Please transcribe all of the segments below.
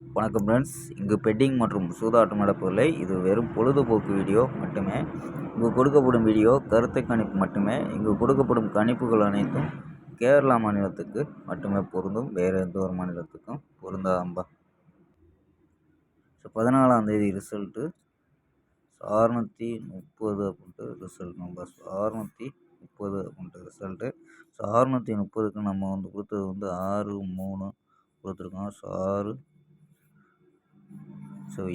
வணக்கம் ஃப்ரெண்ட்ஸ். இங்கு பெட்டிங் மற்றும் சூதாட்டம் நடப்பதில்லை. இது வெறும் பொழுதுபோக்கு வீடியோ மட்டுமே. இங்கு கொடுக்கப்படும் வீடியோ கருத்து கணிப்பு மட்டுமே. இங்கு கொடுக்கப்படும் கணிப்புகள் அனைத்தும் கேரளா மாநிலத்துக்கு மட்டுமே பொருந்தும், வேறு எந்த ஒரு மாநிலத்துக்கும் பொருந்தாம்பா. 14ஆம் தேதி ரிசல்ட்டு 630 அப்படின்ட்டு ரிசல்ட் நம்ம 630 அப்படின்ட்டு ரிசல்ட்டு. 630க்கு நம்ம கொடுத்தது 6-3 கொடுத்துருக்கோம்.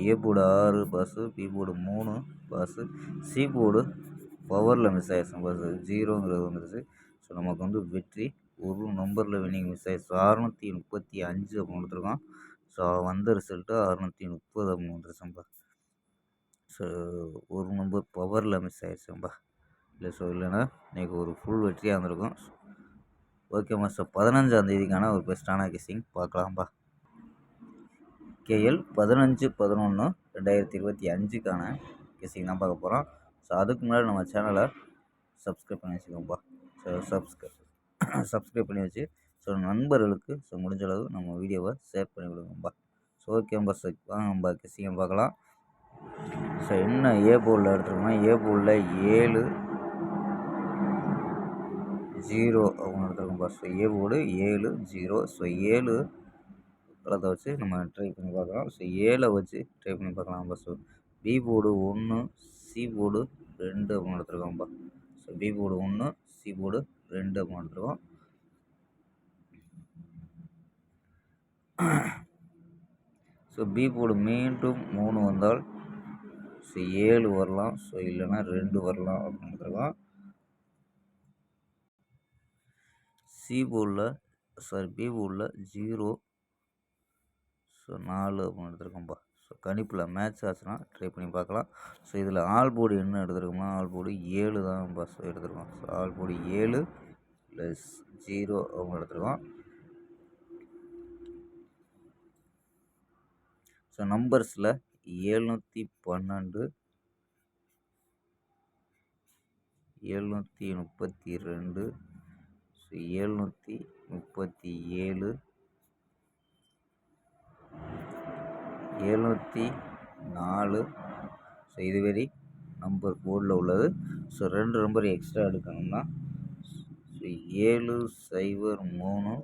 A board 6 boss, B board 3 boss, C board பவரில் மிஸ் ஆயிடுச்சு பாஸு, 0ங்கிறது வந்துடுச்சு. நமக்கு வெற்றி ஒரு நம்பரில் வின்னிங் மிஸ் ஆயிடுச்சு. 635 அப்படின்னு கொடுத்துருக்கோம். வந்த ரிசல்ட்டு 630 அப்படின்னு வந்துருச்சுப்பா. ஒரு நம்பர் பவரில் மிஸ் ஆயிடுச்சுப்பா. இல்லை இல்லைன்னா இன்றைக்கி ஒரு ஃபுல் வெற்றியாக இருந்திருக்கும். ஓகேம்மா. 15ஆம் தேதிக்கான ஒரு பெஸ்ட்டான கெஸ்ஸிங் பார்க்கலாம்ப்பா. கேஎல் 15/11/2025க்கான கெஸ்ஸிங் தான் பார்க்க போகிறோம். அதுக்கு முன்னாடி நம்ம சேனலை சப்ஸ்கிரைப் பண்ணி வச்சுக்கோங்கப்பா. சப்ஸ்கிரைப் பண்ணி வச்சு நண்பர்களுக்கு முடிஞ்ச அளவு நம்ம வீடியோவை ஷேர் பண்ணி விடுங்கப்பா. ஓகேம்பா. வாங்கப்பா கெஸ்ஸிங்கை பார்க்கலாம். என்ன ஏ போர்டில் எடுத்துருக்கோம்னா, ஏ போர்டில் 7-0 அவங்க எடுத்துருக்கோம்ப்பா. A board 7-0. 7 களத்தை வச்சு நம்ம ட்ரை பண்ணி பார்க்கலாம். 7 வச்சு ட்ரை பண்ணி பார்க்கலாம்ப்பா. பி போர்டு 1, சி போர்டு 2 அப்படின்னு எடுத்துருக்கோம்ப்பா. பி போர்டு 1, சி போர்டு 2 அப்படின்னு எடுத்துருக்கோம். பி போர்டு மீண்டும் 3 வந்தால் 7 வரலாம். இல்லைன்னா 2 வரலாம் அப்படின்னு எடுத்துருக்கோம். பி போர்டில் 0, 4 அப்படின்னு எடுத்துருக்கோம்ப்பா. கணிப்பில் மேட்ச் ஆச்சுன்னா ட்ரை பண்ணி பார்க்கலாம். இதில் ஆல் போர்டு என்ன எடுத்துருக்கோம்னா, ஆல் போர்டு 7 தான் பஸ் எடுத்துருக்கோம். ஆல் போர்டு 7 + 0 அவங்க எடுத்துருக்கோம். நம்பர்ஸில் 712, 732, 737, 704. இதுவரை நம்பர் போர்டில் உள்ளது. 2 நம்பர் எக்ஸ்ட்ரா எடுக்கணும்னா 703,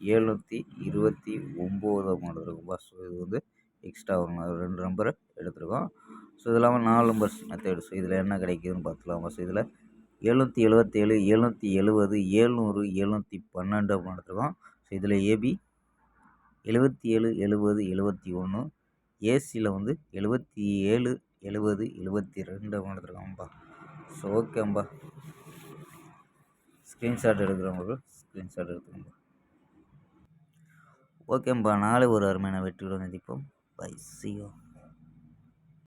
729 அப்படின்னு இருக்கும்பா. இது எக்ஸ்ட்ரா வரும். 2 நம்பரை எடுத்துருக்கோம். இது இல்லாமல் 4 நம்பர்ஸ் மெத்தேடு. இதில் என்ன கிடைக்குதுன்னு பார்த்துக்கலாமா. இதில் 777, 770, 700, 712 அப்படின்னு எடுத்துருக்கோம். இதில் ஏபி 77, 70, 71, ஏசியில் 77, 70, 72 அப்படின்னு எடுத்துருக்கோம்ப்பா. ஓகேம்பா. ஸ்க்ரீன்ஷாட் எடுக்கிறவங்களுக்கு ஸ்க்ரீன்ஷாட் எடுத்துக்கோங்க. ஓகேம்பா. நாளை ஒரு அருமையான வெற்றியுடன் சந்திப்போம். பை. See you.